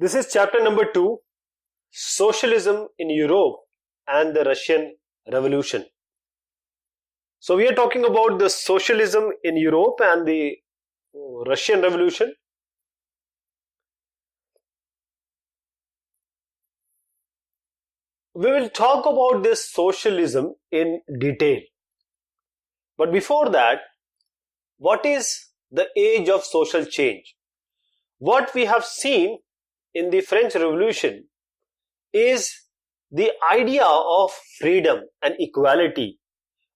This is chapter number 2, Socialism in Europe and the Russian Revolution. So we are talking about the socialism in Europe and the Russian Revolution. We will talk about this socialism in detail. But before that, what is the age of social change? What we have seen in the French Revolution is the idea of freedom and equality.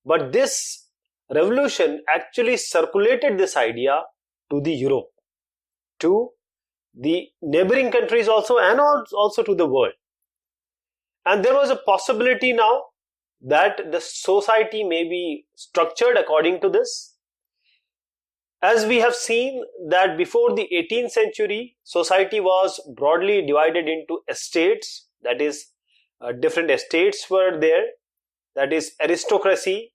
But this revolution actually circulated this idea to the Europe, to the neighboring countries also, and also to the world. And there was a possibility now that the society may be structured according to this. As we have seen that before the 18th century, society was broadly divided into estates, that is, different estates were there, that is aristocracy,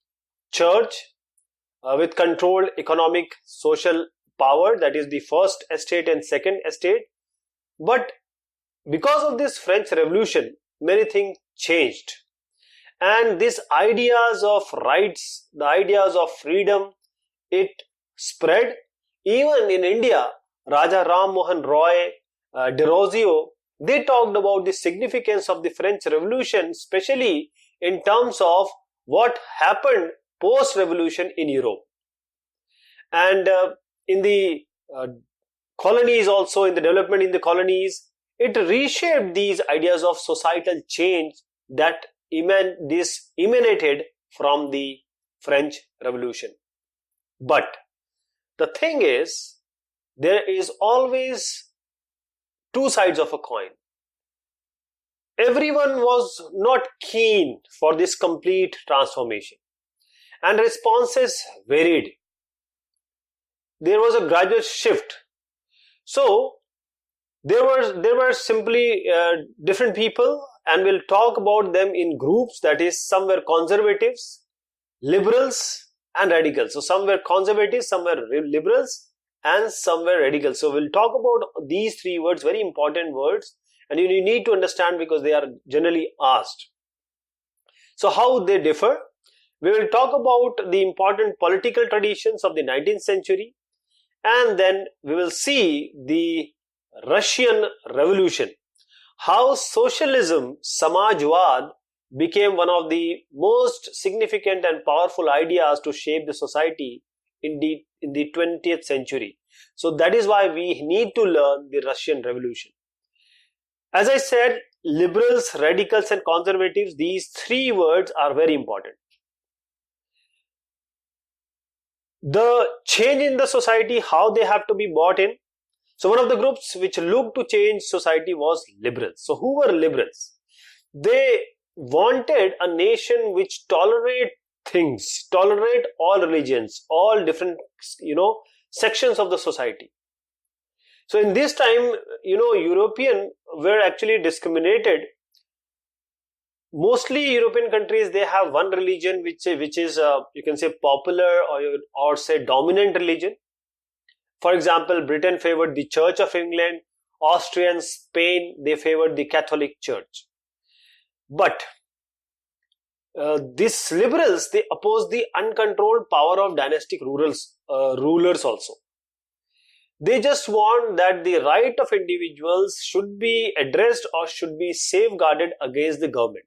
church, with controlled economic social power, that is the first estate and second estate. But because of this French Revolution, many things changed. And these ideas of rights, the ideas of freedom, it spread. Even in India, Raja Ram Mohan Roy, Desrosiers, they talked about the significance of the French Revolution, especially in terms of what happened post-revolution in Europe. And in the colonies also, in the development in the colonies, it reshaped these ideas of societal change that emanated from the French Revolution. But the thing is, there is always two sides of a coin. Everyone was not keen for this complete transformation, and responses varied. There was a gradual shift. So there were simply different people, and we'll talk about them in groups. That is, some were conservatives, liberals, and radicals. So some were conservatives, some were liberals, and some were radicals. So we'll talk about these three words, very important words, and you need to understand because they are generally asked. So how they differ? We will talk about the important political traditions of the 19th century, and then we will see the Russian Revolution, how socialism, Samajwad, became one of the most significant and powerful ideas to shape the society in the 20th century. So that is why we need to learn the Russian Revolution. As I said, liberals, radicals, and conservatives, these three words are very important. The change in the society, how they have to be bought in. So one of the groups which looked to change society was liberals. So who were liberals? They wanted a nation which tolerate things, tolerate all religions, all different, sections of the society. So in this time, European were actually discriminated. Mostly European countries, they have one religion which is you can say popular or say dominant religion. For example, Britain favored the Church of England, Austria and Spain, they favored the Catholic Church. But these liberals, they opposed the uncontrolled power of dynastic rulers also. They just want that the right of individuals should be addressed or should be safeguarded against the government.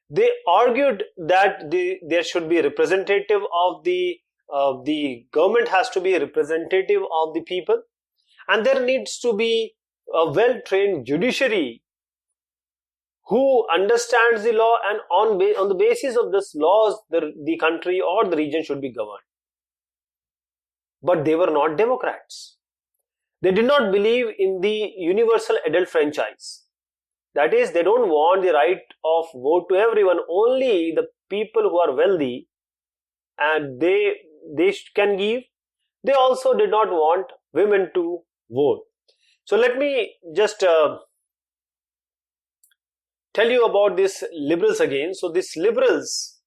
They argued that there should be representative of the government has to be representative of the people, and there needs to be a well-trained judiciary who understands the law, and on the basis of this laws, the country or the region should be governed. But they were not Democrats. They did not believe in the universal adult franchise. That is, they don't want the right of vote to everyone, only the people who are wealthy, and they can give. They also did not want women to vote. So let me just tell you about these liberals again. So these liberals,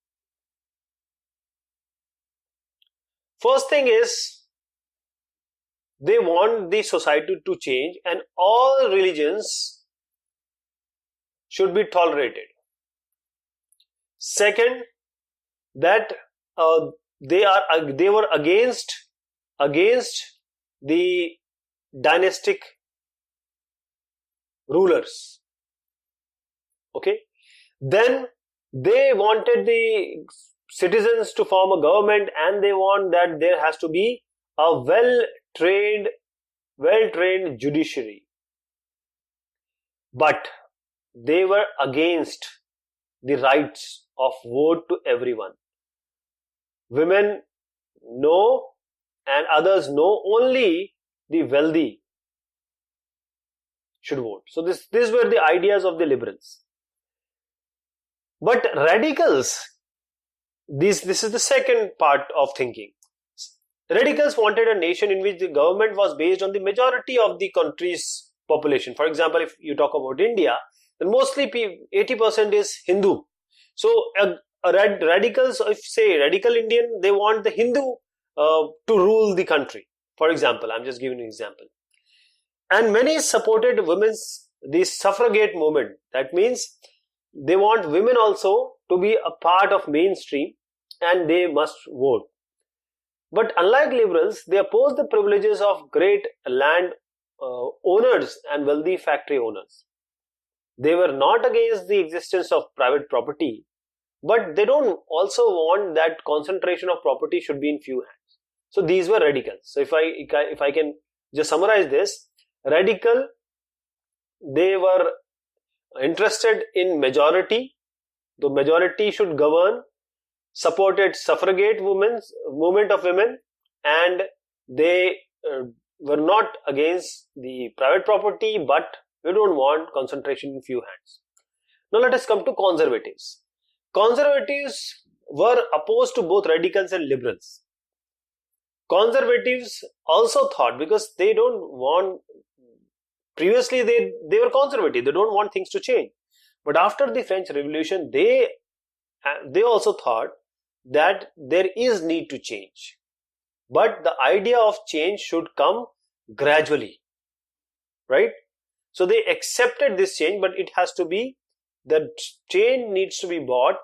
first thing is, they want the society to change and all religions should be tolerated. Second, that they were against the dynastic rulers. Okay, then they wanted the citizens to form a government, and they want that there has to be a well-trained judiciary. But they were against the rights of vote to everyone. Women know and others know only the wealthy should vote. So these were the ideas of the liberals. But radicals, this is the second part of thinking. Radicals wanted a nation in which the government was based on the majority of the country's population. For example, if you talk about India, then mostly 80% is Hindu. So radicals, if say radical Indian, they want the Hindu to rule the country. For example, I'm just giving an example. And many supported the suffragette movement. That means they want women also to be a part of mainstream and they must vote. But unlike liberals, they oppose the privileges of great land owners and wealthy factory owners. They were not against the existence of private property, but they don't also want that concentration of property should be in few hands. So these were radicals. So if I can just summarize this, radical, they were interested in majority. The majority should govern, supported suffragette movement of women, and they were not against the private property, but we don't want concentration in few hands. Now let us come to conservatives. Conservatives were opposed to both radicals and liberals. Conservatives also thought, because they don't want, previously they were conservative, they don't want things to change. But after the French Revolution, they also thought that there is need to change. But the idea of change should come gradually, right? So they accepted this change, but it has to be, the change needs to be brought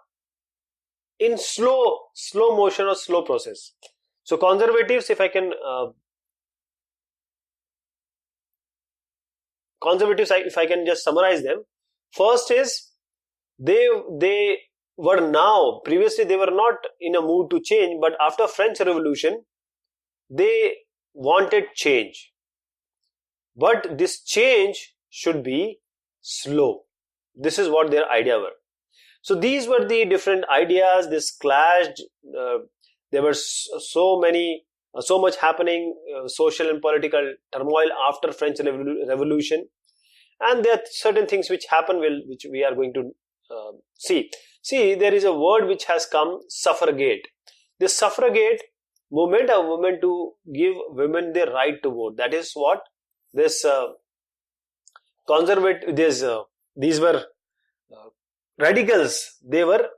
in slow motion or slow process. So conservatives, if I can just summarize them, first is they were now, previously they were not in a mood to change, but after French Revolution, they wanted change. But this change should be slow. This is what their idea were. So these were the different ideas. This clashed. There were so much happening, social and political turmoil after French Revolution, and there are certain things which happen, which we are going to see. See, there is a word which has come, suffragette. This suffragette movement, a movement to give women the right to vote. That is what this these were radicals. They were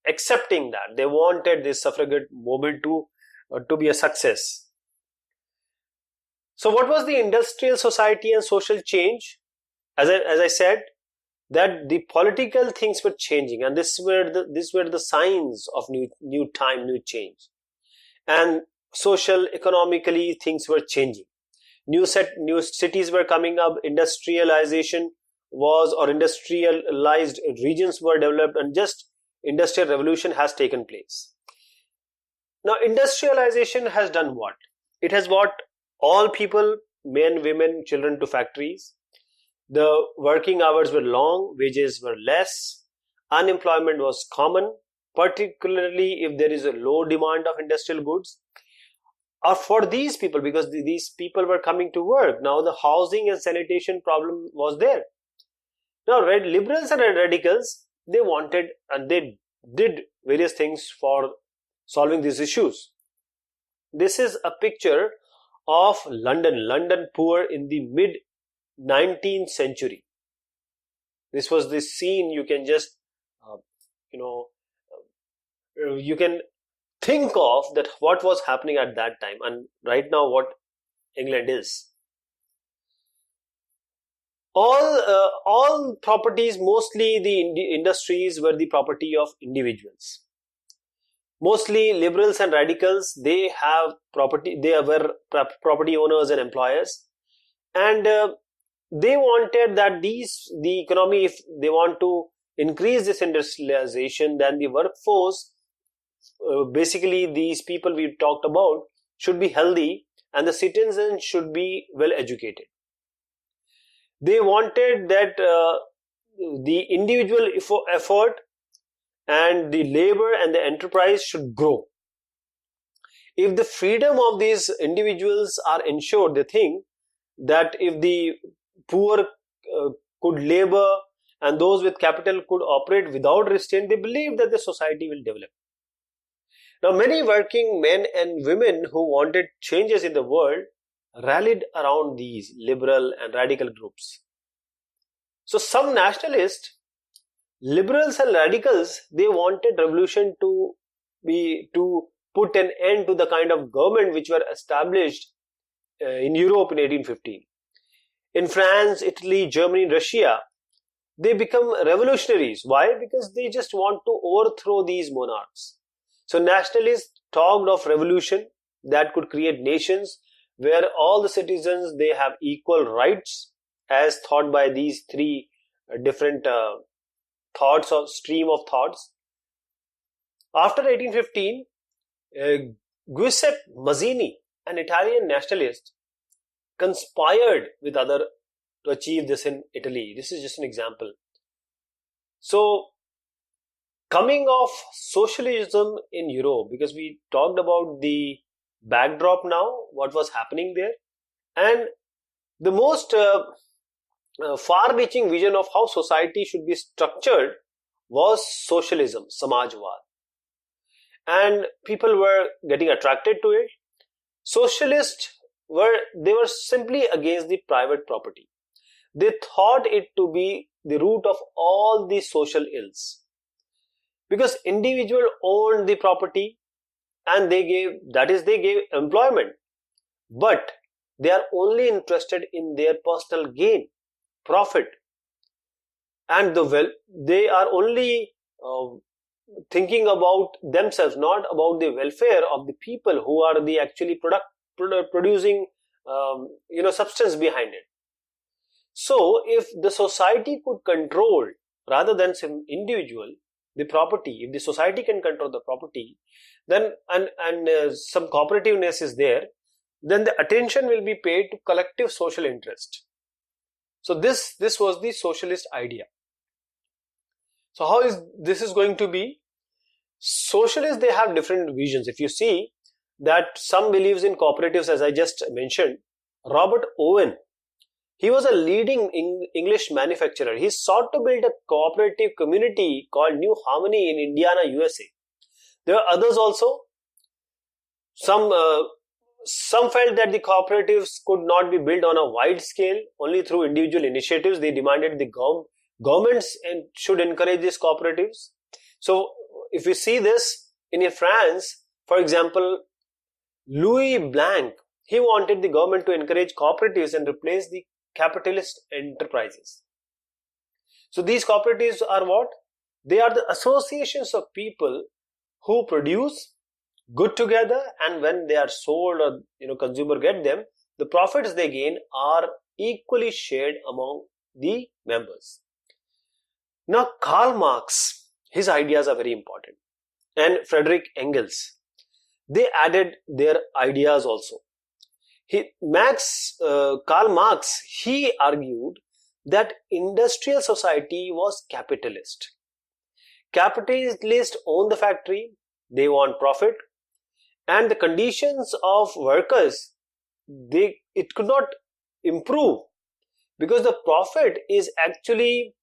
accepting that. They wanted this suffragette movement to be a success. So what was the industrial society and social change? As I said, that the political things were changing, and these were the signs of new time, new change. And social, economically, things were changing. New cities were coming up. Industrialization industrialized regions were developed, and just industrial revolution has taken place. Now, industrialization has done what? It has brought all people, men, women, children, to factories. The working hours were long, wages were less, unemployment was common, particularly if there is a low demand of industrial goods. Or for these people, because these people were coming to work, now the housing and sanitation problem was there. Now, liberals and radicals, they wanted and they did various things for solving these issues. This is a picture of London poor in the mid 19th century. This was the scene. You can just you can think of that what was happening at that time, and right now what England is. All properties, mostly the industries, were the property of individuals. Mostly liberals and radicals, they were property owners and employers, and they wanted that the economy, if they want to increase this industrialization, then the workforce, basically these people we talked about, should be healthy and the citizens should be well educated. They wanted that the individual effort and the labor and the enterprise should grow. If the freedom of these individuals are ensured, they think that if the poor could labor and those with capital could operate without restraint, they believe that the society will develop. Now, many working men and women who wanted changes in the world rallied around these liberal and radical groups. So some nationalists, liberals and radicals, they wanted revolution to put an end to the kind of government which were established in Europe in 1815. In France, Italy, Germany, Russia, they become revolutionaries. Why? Because they just want to overthrow these monarchs. So nationalists talked of revolution that could create nations where all the citizens, they have equal rights as thought by these three different thoughts or stream of thoughts. After 1815, Giuseppe Mazzini, an Italian nationalist, conspired with others to achieve this in Italy. This is just an example. So, coming of socialism in Europe, because we talked about the backdrop now, what was happening there, and the most far-reaching vision of how society should be structured was socialism, Samajwad. And people were getting attracted to it. Socialists were simply against the private property. They thought it to be the root of all the social ills. Because individual owned the property and they gave employment. But they are only interested in their personal gain, profit. And they are only thinking about themselves, not about the welfare of the people who are the actually producing substance behind it. So if the society could control, rather than some individual, the property, if the society can control the property, then and some cooperativeness is there, then the attention will be paid to collective social interest. So this was the socialist idea. So how is this going to be? Socialists, they have different visions. If you see that some believes in cooperatives, as I just mentioned, Robert Owen, he was a leading English manufacturer. He sought to build a cooperative community called New Harmony in Indiana, USA. There are others also. Some felt that the cooperatives could not be built on a wide scale, only through individual initiatives. They demanded the governments should encourage these cooperatives. So if you see this in France, for example, Louis Blanc, he wanted the government to encourage cooperatives and replace the capitalist enterprises. So these cooperatives are what? They are the associations of people who produce good together, and when they are sold or consumer get them, the profits they gain are equally shared among the members. Now Karl Marx, his ideas are very important, and Friedrich Engels, they added their ideas also. Karl Marx, he argued that industrial society was capitalist. Capitalists own the factory, they want profit, and the conditions of workers, it could not improve because the profit is actually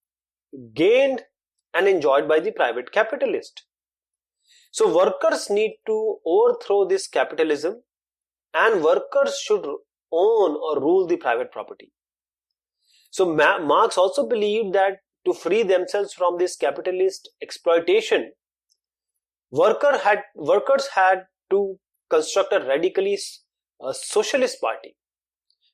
gained and enjoyed by the private capitalist. So workers need to overthrow this capitalism, and workers should own or rule the private property. So Marx also believed that to free themselves from this capitalist exploitation, workers had to construct a radically socialist party.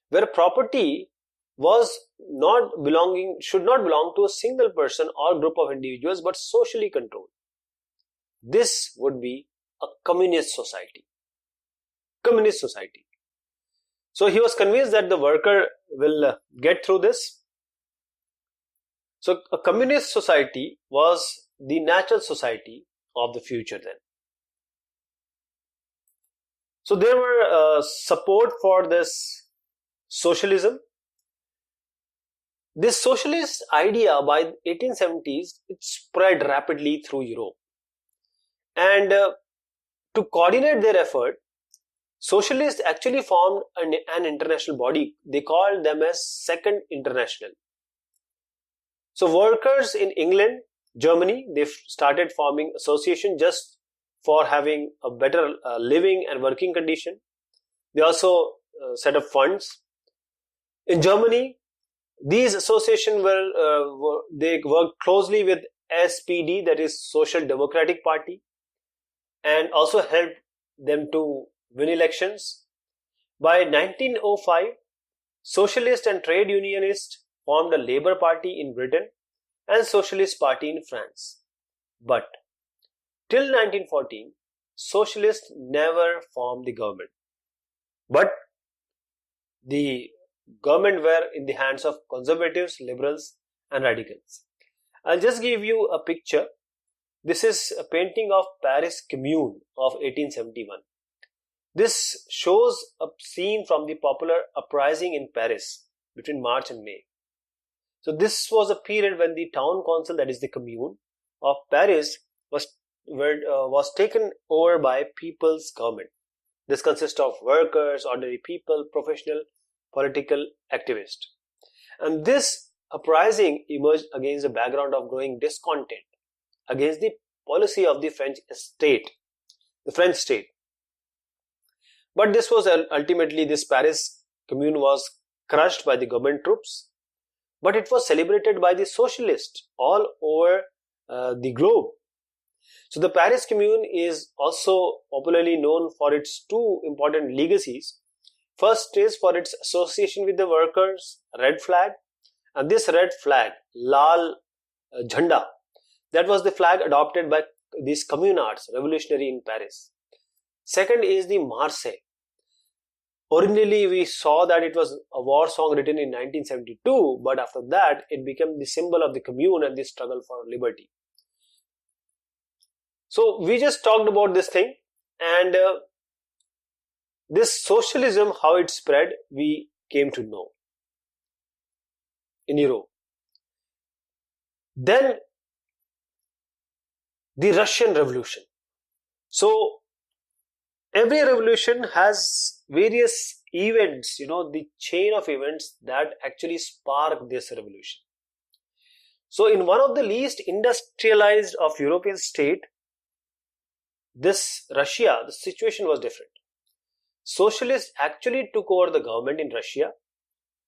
where property should not belong to a single person or group of individuals, but socially controlled. This would be a communist society. Communist society. So he was convinced that the worker will get through this. So a communist society was the natural society of the future then. So there were support for this socialism. This socialist idea by 1870s, it spread rapidly through Europe. And to coordinate their effort, socialists actually formed an international body. They called them as Second International. So workers in England, Germany, they started forming association just for having a better living and working condition. They also set up funds. In Germany, these associations they worked closely with SPD, that is Social Democratic Party, and also helped them to win elections. By 1905, socialists and trade unionists formed a Labour Party in Britain and Socialist Party in France. But till 1914, socialists never formed the government. But the government were in the hands of conservatives, liberals and radicals. I'll just give you a picture. This is a painting of Paris Commune of 1871. This shows a scene from the popular uprising in Paris between March and May. So this was a period when the town council, that is the Commune of Paris, was taken over by people's government. This consists of workers, ordinary people, professional, political activists. And this uprising emerged against the background of growing discontent against the policy of the French state. But this was ultimately, this Paris Commune was crushed by the government troops, but it was celebrated by the socialists all over the globe. So the Paris Commune is also popularly known for its two important legacies. First is for its association with the workers' red flag, and this red flag, Lal Jhanda, that was the flag adopted by these communards, revolutionary in Paris. Second is the Marseillaise. Originally, we saw that it was a war song written in 1972, but after that, it became the symbol of the commune and the struggle for liberty. So, we just talked about this thing, and this socialism, how it spread, we came to know in Europe. Then, the Russian Revolution. So, every revolution has various events, the chain of events that actually spark this revolution. So in one of the least industrialized of European state, this Russia, the situation was different. Socialists actually took over the government in Russia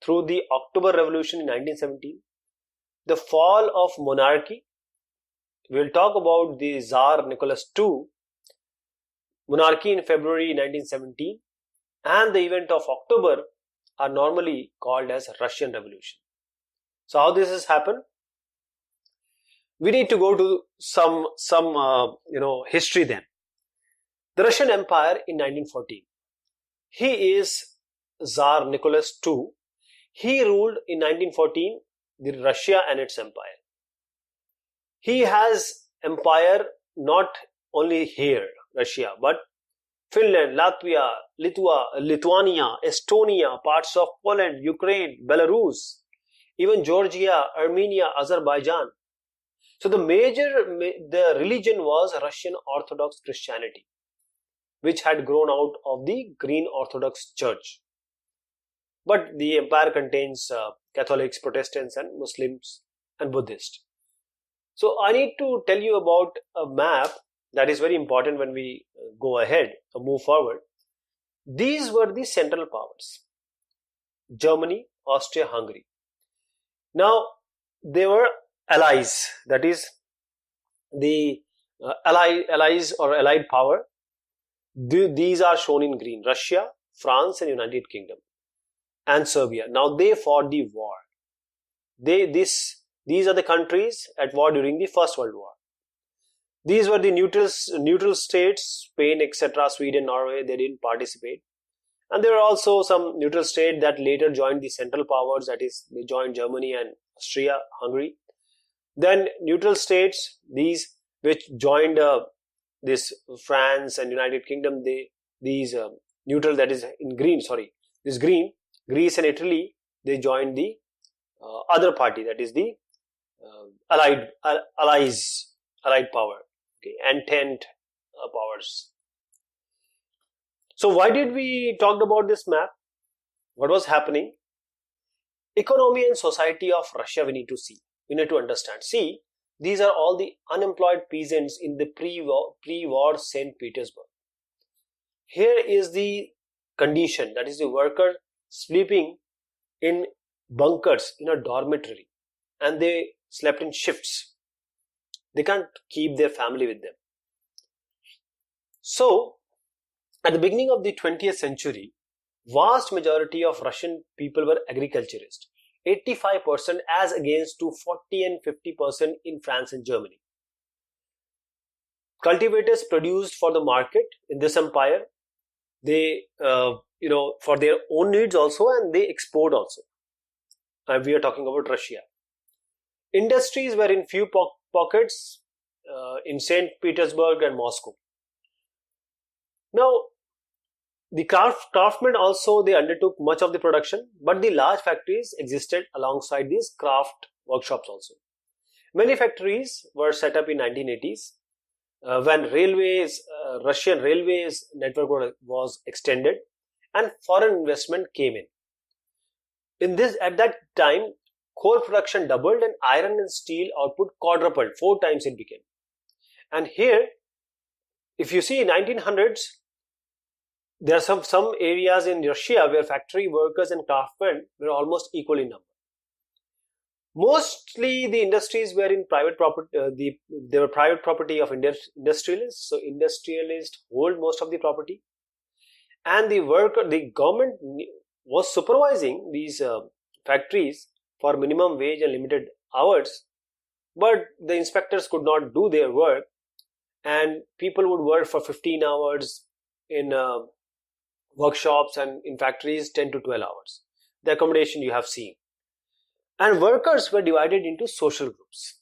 through the October Revolution in 1917, the fall of monarchy. We'll talk about the Tsar Nicholas II, monarchy in February 1917, and the event of October are normally called as Russian Revolution. So how this has happened? We need to go to some history then. The Russian Empire in 1914. He is Tsar Nicholas II. He ruled in 1914 the Russia and its empire. He has empire not only here, Russia, but Finland, Latvia, Lithuania, Estonia, parts of Poland, Ukraine, Belarus, even Georgia, Armenia, Azerbaijan. So the religion was Russian Orthodox Christianity, which had grown out of the Green Orthodox Church. But the empire contains Catholics, Protestants and Muslims and Buddhists. So I need to tell you about a map that is very important when we go ahead or move forward. These were the central powers: Germany, Austria, Hungary. Now they were allies, that is the allies or allied power. These are shown in green: Russia, France and United Kingdom. and Serbia. Now they fought the war. These are the countries at war during the First World War. These were the neutral states, Spain, etc., Sweden, Norway. They didn't participate. And there were also some neutral states that later joined the Central Powers, that is, they joined Germany and Austria, Hungary. Then neutral states, these which joined this France and United Kingdom, these neutral, that is in green, this green, Greece and Italy, they joined the other party, that is the allied power, okay, Entente powers. So why did we talk about this map? What was happening? Economy and society of Russia we need to see. We need to understand. See, these are all the unemployed peasants in the pre-war St. Petersburg. Here is the condition, that is the worker sleeping in bunkers in a dormitory, and they slept in shifts. They can't keep their family with them. So, at the beginning of the 20th century, vast majority of Russian people were agriculturists. 85% as against to 40 and 50% in France and Germany. Cultivators produced for the market in this empire. They, for their own needs also, and they export also. And we are talking about Russia. Industries were in few pockets in St. Petersburg and Moscow. Now, the craftsmen also, they undertook much of the production, but the large factories existed alongside these craft workshops also. Many factories were set up in 1980s when Russian railways network was extended and foreign investment came in. At that time, coal production doubled and iron and steel output quadrupled, 4 times it became. And here, if you see in 1900s, there are some areas in Russia where factory workers and craftsmen were almost equal in number. Mostly the industries were in private property. They were private property of industrialists. So industrialists hold most of the property, and the government was supervising these factories for minimum wage and limited hours. But the inspectors could not do their work, and people would work for 15 hours in workshops, and in factories 10 to 12 hours. The accommodation you have seen. And workers were divided into social groups.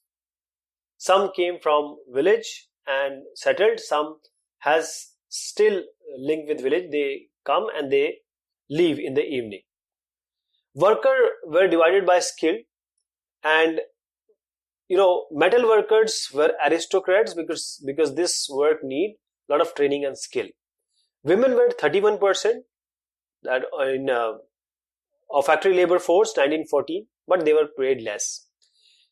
Some came from village and settled. Some has still linked with village. They come and they leave in the evening. Workers were divided by skill, and metal workers were aristocrats because this work need a lot of training and skill. Women were 31% that in of factory labor force 1914, but they were paid less.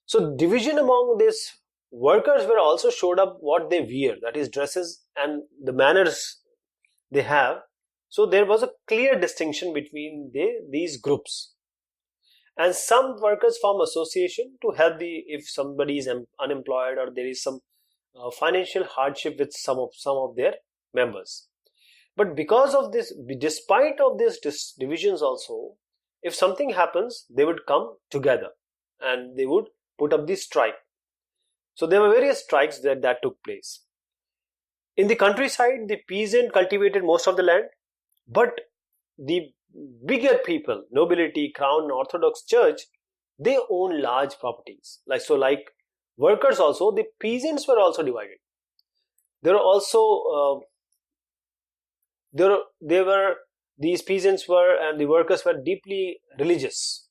So division among these workers were also showed up what they wear, that is dresses and the manners they have. So there was a clear distinction between these groups. And some workers form association to help if somebody is unemployed or there is some financial hardship with some of their members. But because of this, despite of these divisions also, if something happens, they would come together and they would put up the strike. So there were various strikes that took place. In the countryside, the peasant cultivated most of the land, but the bigger people, nobility, crown, Orthodox Church, they own large properties. Like workers also, the peasants were also divided. There are also these peasants were and the workers were deeply religious.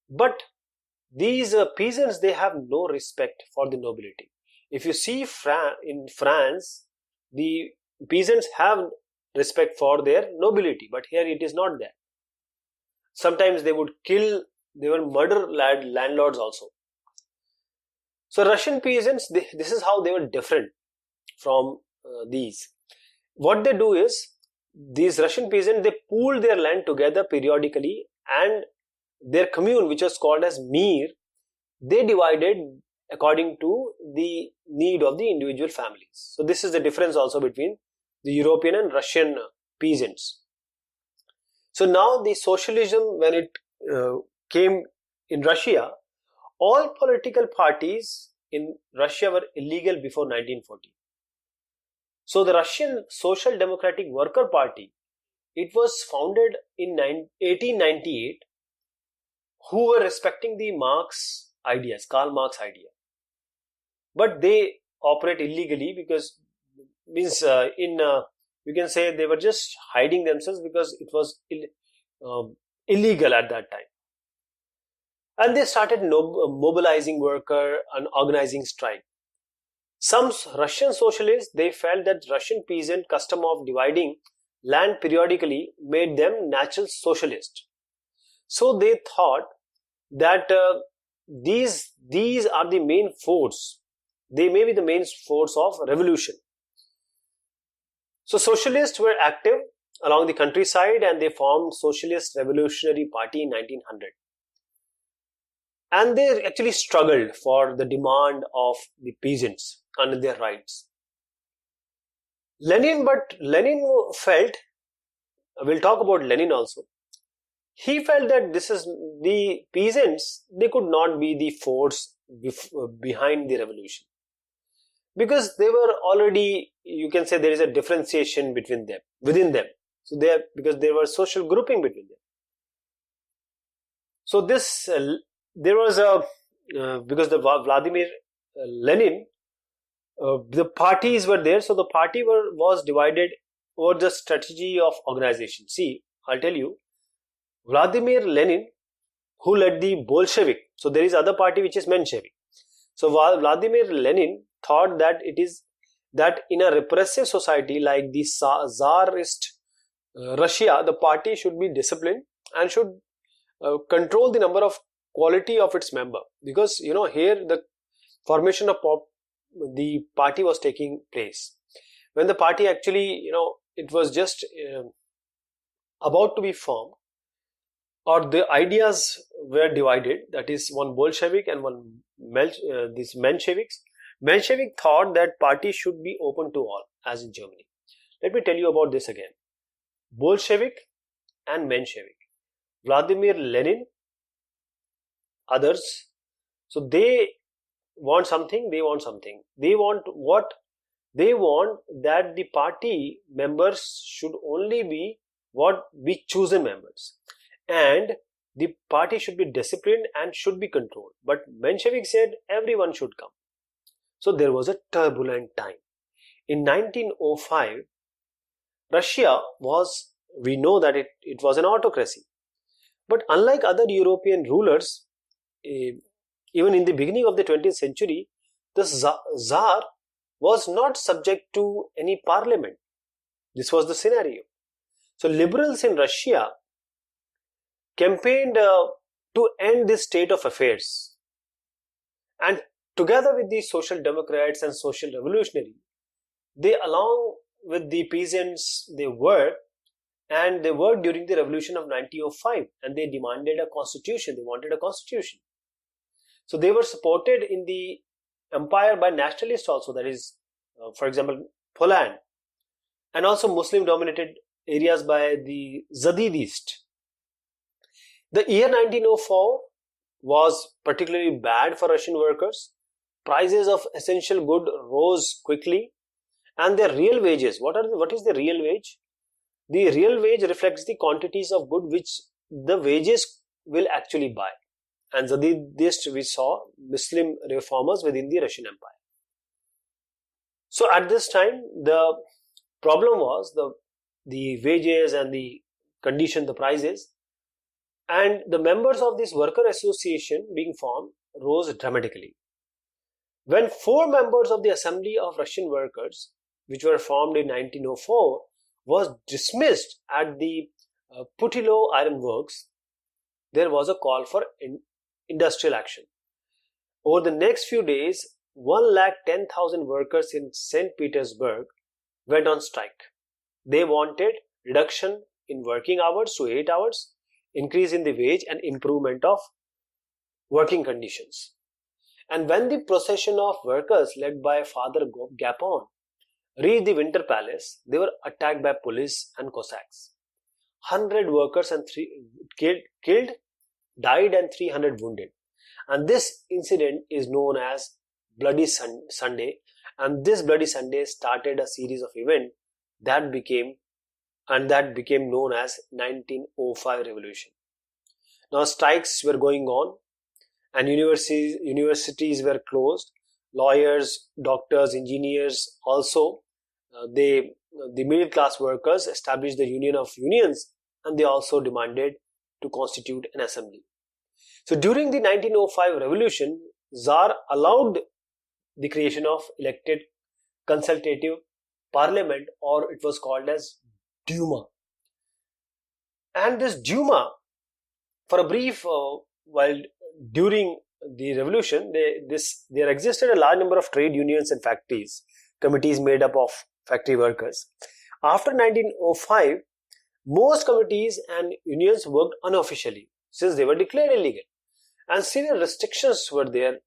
But these peasants, they have no respect for the nobility. If you see in France, the peasants have respect for their nobility, but here it is not there. Sometimes they would murder landlords also. So Russian peasants, this is how they were different from these. What they do is, these Russian peasants, they pooled their land together periodically, and their commune, which was called as mir, they divided according to the need of the individual families. So this is the difference also between the European and Russian peasants. So now the socialism, when it came in Russia, all political parties in Russia were illegal before 1940. So the Russian Social Democratic Worker Party, it was founded in 1898, who were respecting the Marx ideas, Karl Marx idea. But they operate illegally because you can say they were just hiding themselves because it was illegal at that time. And they started mobilizing worker and organizing strike. Some Russian socialists, they felt that Russian peasant custom of dividing land periodically made them natural socialists. So they thought that these are the main force. They may be the main force of revolution. So socialists were active along the countryside and they formed Socialist Revolutionary Party in 1900. And they actually struggled for the demand of the peasants and their rights. Lenin felt, we'll talk about Lenin also, he felt that this is the peasants, they could not be the force behind the revolution. Because they were already, you can say there is a differentiation within them. So because there was social grouping between them. So this, there was because the Vladimir Lenin, the parties were there, so the party was divided over the strategy of organization. See, I'll tell you, Vladimir Lenin, who led the Bolshevik, so there is other party which is Menshevik. So Vladimir Lenin thought that it is that in a repressive society like the Tsarist Russia, the party should be disciplined and should control the number of quality of its member, because here the formation of the party was taking place. When the party actually it was just about to be formed, or the ideas were divided, that is one Bolshevik and one these Mensheviks. Menshevik thought that party should be open to all, as in Germany. Let me tell you about this again. Bolshevik and Menshevik, Vladimir Lenin, others, so they want something. They want what? They want that the party members should only be chosen members, and the party should be disciplined and should be controlled. But Menshevik said everyone should come. So there was a turbulent time. In 1905, Russia was, we know that it was an autocracy. But unlike other European rulers, even in the beginning of the 20th century, the Tsar was not subject to any parliament. This was the scenario. So liberals in Russia campaigned to end this state of affairs. And together with the social democrats and social revolutionaries, they, along with the peasants, they worked during the revolution of 1905, and they demanded a constitution. They wanted a constitution. So they were supported in the empire by nationalists also, that is, for example, Poland, and also Muslim dominated areas by the Zadidist. The year 1904 was particularly bad for Russian workers. Prices of essential goods rose quickly, and their real wages, what is the real wage? The real wage reflects the quantities of good which the wages will actually buy. And Zadidist, we saw Muslim reformers within the Russian Empire. So at this time, the problem was the wages and the condition, the prices, and the members of this worker association being formed rose dramatically. When 4 members of the Assembly of Russian Workers, which were formed in 1904, was dismissed at the Putilo Iron Works, there was a call for industrial action. Over the next few days, 110,000 workers in St. Petersburg went on strike. They wanted reduction in working hours to 8 hours, increase in the wage, and improvement of working conditions. And when the procession of workers led by Father Gapon reached the Winter Palace, they were attacked by police and Cossacks. 100 workers and killed, died, and 300 wounded. And this incident is known as Bloody Sunday. And this Bloody Sunday started a series of events that became known as 1905 revolution. Now strikes were going on, and universities were closed. Lawyers, doctors, engineers also, the middle class workers established the Union of Unions, and they also demanded to constitute an assembly. So during the 1905 revolution, Tsar allowed the creation of elected consultative parliament, or it was called as Duma. And this Duma, for a brief while during the revolution, there existed a large number of trade unions and factories, committees made up of factory workers. After 1905, most committees and unions worked unofficially since they were declared illegal, and severe restrictions were there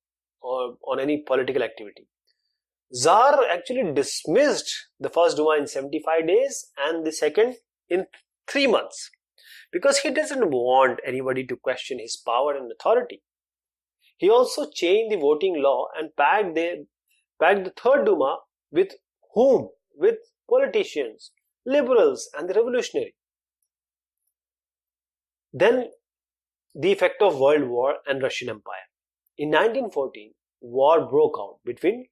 on any political activity. Tsar actually dismissed the first Duma in 75 days and the second in 3 months, because he doesn't want anybody to question his power and authority. He also changed the voting law and packed the third Duma with whom? With politicians, liberals, and the revolutionary. Then the effect of World War and Russian Empire. In 1914, war broke out between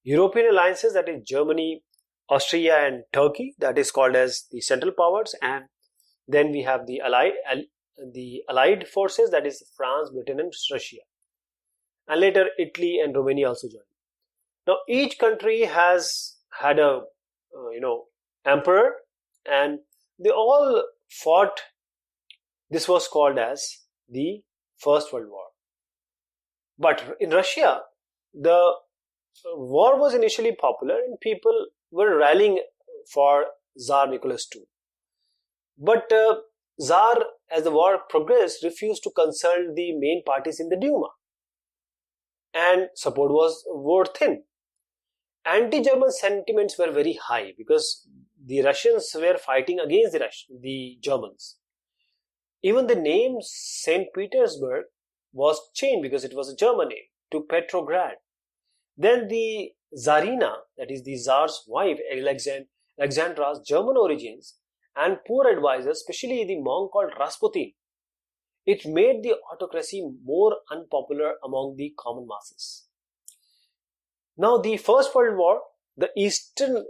European alliances, that is Germany, Austria, and Turkey, that is called as the Central Powers, and then we have the Allied forces, that is France, Britain, and Russia, and later Italy and Romania also joined. Now each country has had a emperor, and they all fought. This was called as the First World War. But in Russia, the war was initially popular and people were rallying for Tsar Nicholas II. But Tsar, as the war progressed, refused to consult the main parties in the Duma, and support wore thin. Anti-German sentiments were very high because the Russians were fighting against the Germans. Even the name St. Petersburg was changed, because it was a German name, to Petrograd. Then the Tsarina, that is the Tsar's wife, Alexandra's German origins, and poor advisors, especially the monk called Rasputin, it made the autocracy more unpopular among the common masses. Now the First World War, the eastern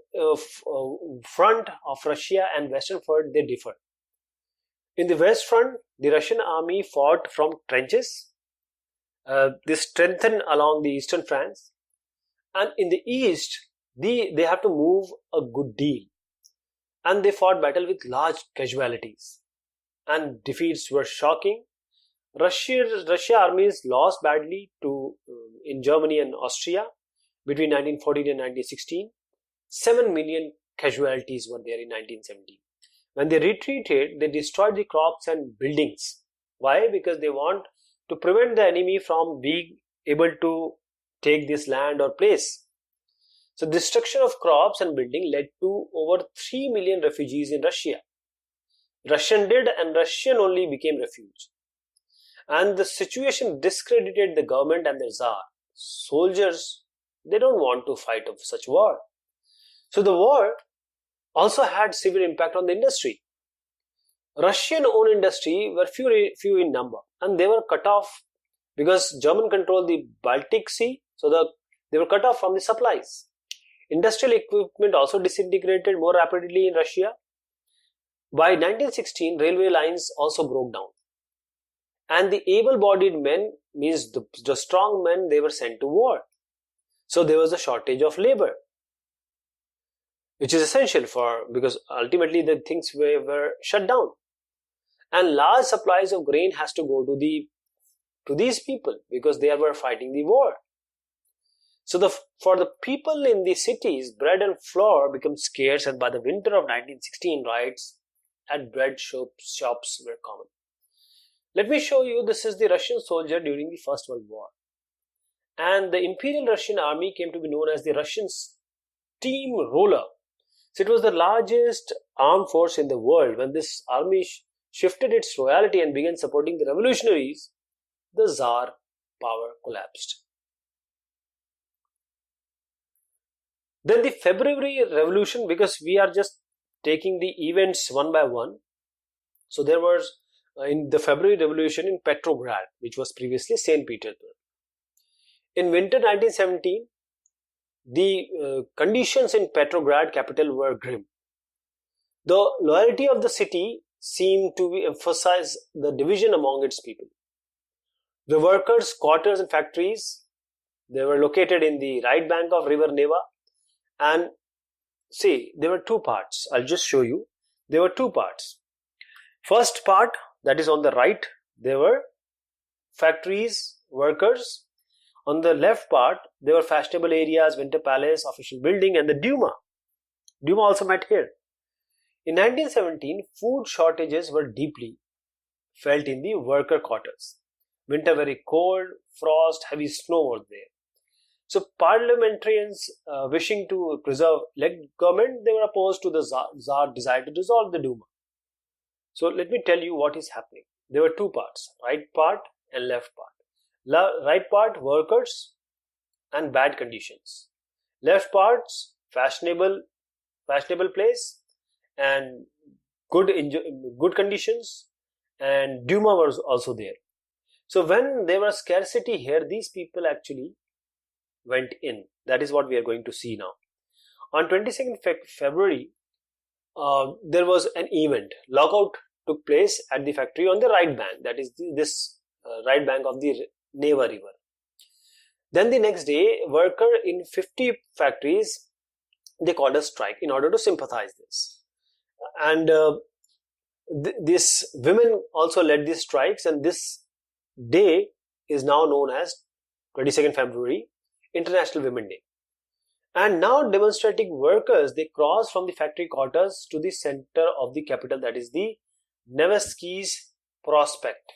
front of Russia and western front, they differ. In the west front, the Russian army fought from trenches. They strengthened along the eastern flanks, and in the east, they have to move a good deal, and they fought battle with large casualties, and defeats were shocking. Russia armies lost badly in Germany and Austria between 1914 and 1916. 7 million casualties were there in 1917. When they retreated, they destroyed the crops and buildings. Why? Because they want to prevent the enemy from being able to take this land or place. So destruction of crops and building led to over 3 million refugees in Russia. Russian did, and Russian only became refuge. And the situation discredited the government and the Tsar. Soldiers, they don't want to fight of such war. So the war also had severe impact on the industry. Russian-owned industry were few in number, and they were cut off because German controlled the Baltic Sea, so they were cut off from the supplies. Industrial equipment also disintegrated more rapidly in Russia. By 1916, railway lines also broke down, and the able-bodied men, means the strong men, they were sent to war. So there was a shortage of labor, which is essential because ultimately the things were shut down, and large supplies of grain has to go to these people because they were fighting the war. So for the people in the cities, bread and flour became scarce, and by the winter of 1916, riots at bread shops were common. Let me show you, this is the Russian soldier during the First World War. And the Imperial Russian Army came to be known as the Russian Steamroller. So it was the largest armed force in the world. When this army shifted its royalty and began supporting the revolutionaries, the Tsar power collapsed. Then the February Revolution, because we are just taking the events one by one. So there was in the February Revolution in Petrograd, which was previously St. Petersburg. In winter 1917, the conditions in Petrograd capital were grim. The loyalty of the city seemed to emphasize the division among its people. The workers' quarters and factories, they were located in the right bank of river Neva, and see, there were two parts. I'll just show you. There were two parts. First part, that is on the right, there were factories, workers. On the left part, there were fashionable areas, Winter Palace, official building, and the Duma. Duma also met here. In 1917, food shortages were deeply felt in the worker quarters. Winter very cold, frost, heavy snow was there. So parliamentarians wishing to preserve elect government, they were opposed to the Tsar desire to dissolve the Duma. So let me tell you what is happening. There were two parts, right part and left part. Right part, workers and bad conditions. Left parts, fashionable place and good conditions, and Duma was also there. So when there was scarcity here, these people actually went in. That is what we are going to see now. On 22nd February, there was an event. Lockout took place at the factory on the right bank. That is this right bank of the Neva river. Then the next day, worker in 50 factories, they called a strike in order to sympathize this. And this women also led these strikes, and this day is now known as 22nd February, International Women Day. And now demonstrating workers, they crossed from the factory quarters to the center of the capital, that is the Nevsky's Prospect.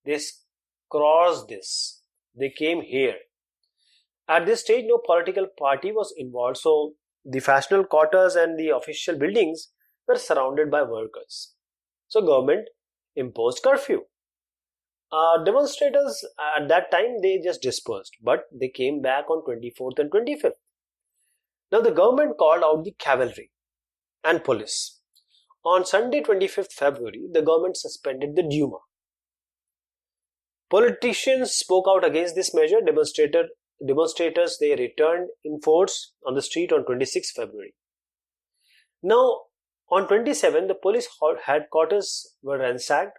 They crossed this. They came here. At this stage, no political party was involved, so the fashionable quarters and the official buildings were surrounded by workers. So government imposed curfew. Demonstrators at that time, they just dispersed, but they came back on 24th and 25th. Now the government called out the cavalry and police. On Sunday 25th February, the government suspended the Duma. Politicians spoke out against this measure. Demonstrators, they returned in force on the street on 26th February. Now on 27th, the police headquarters were ransacked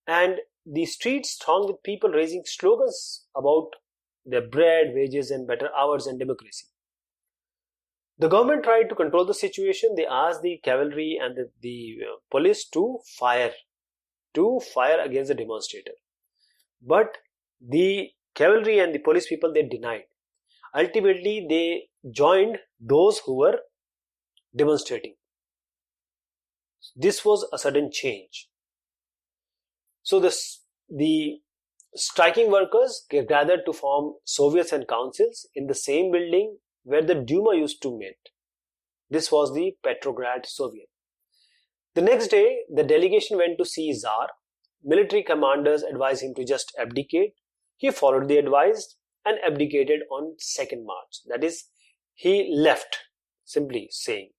and the streets thronged with people raising slogans about their bread, wages and better hours and democracy. The government tried to control the situation. They asked the cavalry and the police to fire against the demonstrator. But the cavalry and the police people, they denied. Ultimately, they joined those who were demonstrating. This was a sudden change. So the striking workers gathered to form Soviets and councils in the same building where the Duma used to meet. This was the Petrograd Soviet. The next day, the delegation went to see Tsar. Military commanders advised him to just abdicate. He followed the advice and abdicated on 2nd March. That is, he left, simply saying.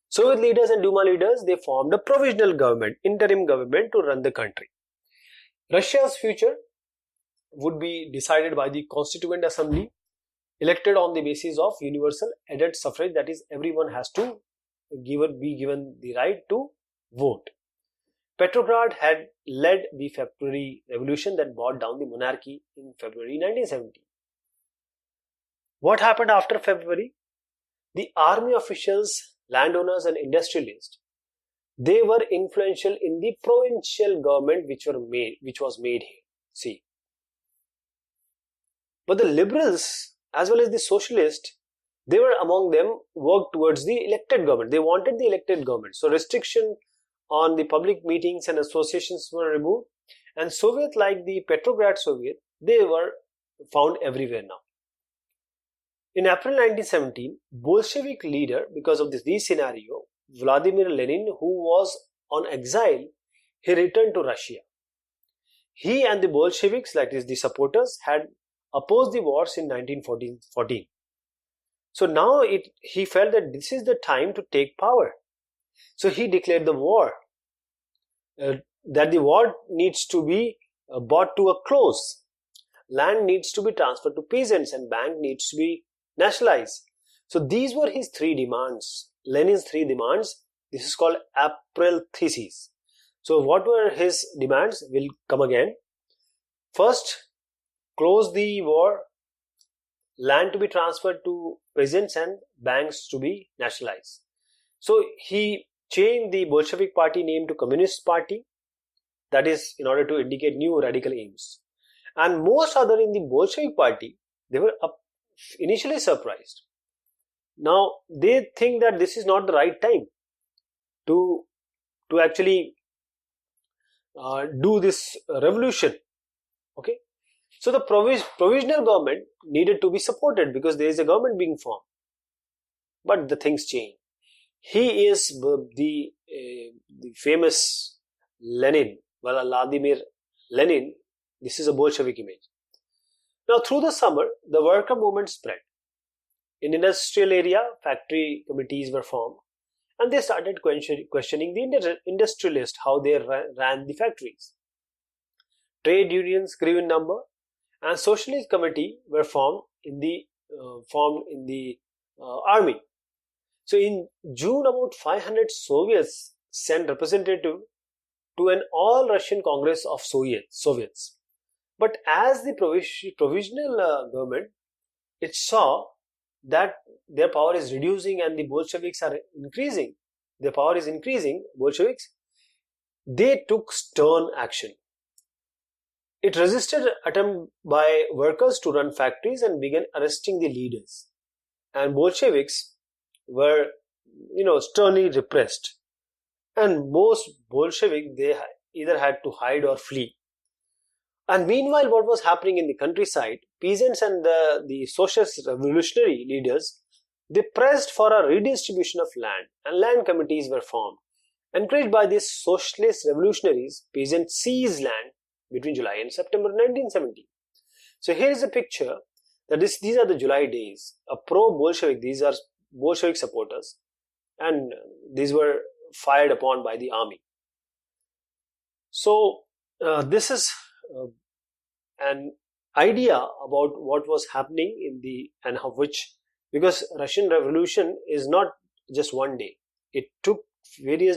Soviet leaders and Duma leaders, they formed a provisional government, interim government to run the country. Russia's future would be decided by the Constituent Assembly, elected on the basis of universal adult suffrage, that is, everyone has to be given the right to vote. Petrograd had led the February Revolution that brought down the monarchy in February 1917. What happened after February? The army officials, landowners and industrialists, they were influential in the provincial government which was made here. See. But the liberals as well as the socialists, they were among them worked towards the elected government. They wanted the elected government. So restriction on the public meetings and associations were removed, and Soviet, like the Petrograd Soviet, they were found everywhere now. In April 1917, Bolshevik leader, because of this scenario, Vladimir Lenin, who was on exile, he returned to Russia. He and the Bolsheviks, that is the supporters, had opposed the wars in 1914. So now he felt that this is the time to take power. So he declared the war, that the war needs to be brought to a close. Land needs to be transferred to peasants and bank needs to be nationalized. So these were his three demands, Lenin's three demands. This is called April thesis. So what were his demands? Will come again. First, close the war, land to be transferred to peasants and banks to be nationalized. So he changed the Bolshevik party name to Communist Party, that is in order to indicate new radical aims. And most other in the Bolshevik party, they were initially surprised. Now they think that this is not the right time to actually do this revolution. Okay, so the provisional government needed to be supported because there is a government being formed. But the things change. He is the famous Lenin, Vladimir Lenin. This is a Bolshevik image. Now through the summer, the worker movement spread. In industrial area, factory committees were formed and they started questioning the industrialists, how they ran the factories. Trade unions grew in number and socialist committee were formed in the army. So in June, about 500 Soviets sent representative to an all-Russian Congress of Soviets. But as the provisional government, it saw that their power is reducing and the Bolsheviks are increasing. Their power is increasing, Bolsheviks. They took stern action. It resisted attempt by workers to run factories and began arresting the leaders. And Bolsheviks were, sternly repressed. And most Bolsheviks, they either had to hide or flee. And meanwhile, what was happening in the countryside, peasants and the socialist revolutionary leaders, they pressed for a redistribution of land and land committees were formed. Encouraged by these socialist revolutionaries, peasants seized land between July and September 1917. So here is a picture that these are the July days. A pro-Bolshevik, these are Bolshevik supporters, and these were fired upon by the army. So this is an idea about what was happening because Russian Revolution is not just one day. It took various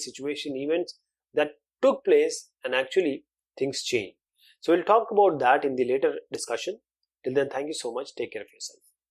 situation, events that took place and actually things changed. So we'll talk about that in the later discussion. Till then, thank you so much. Take care of yourself.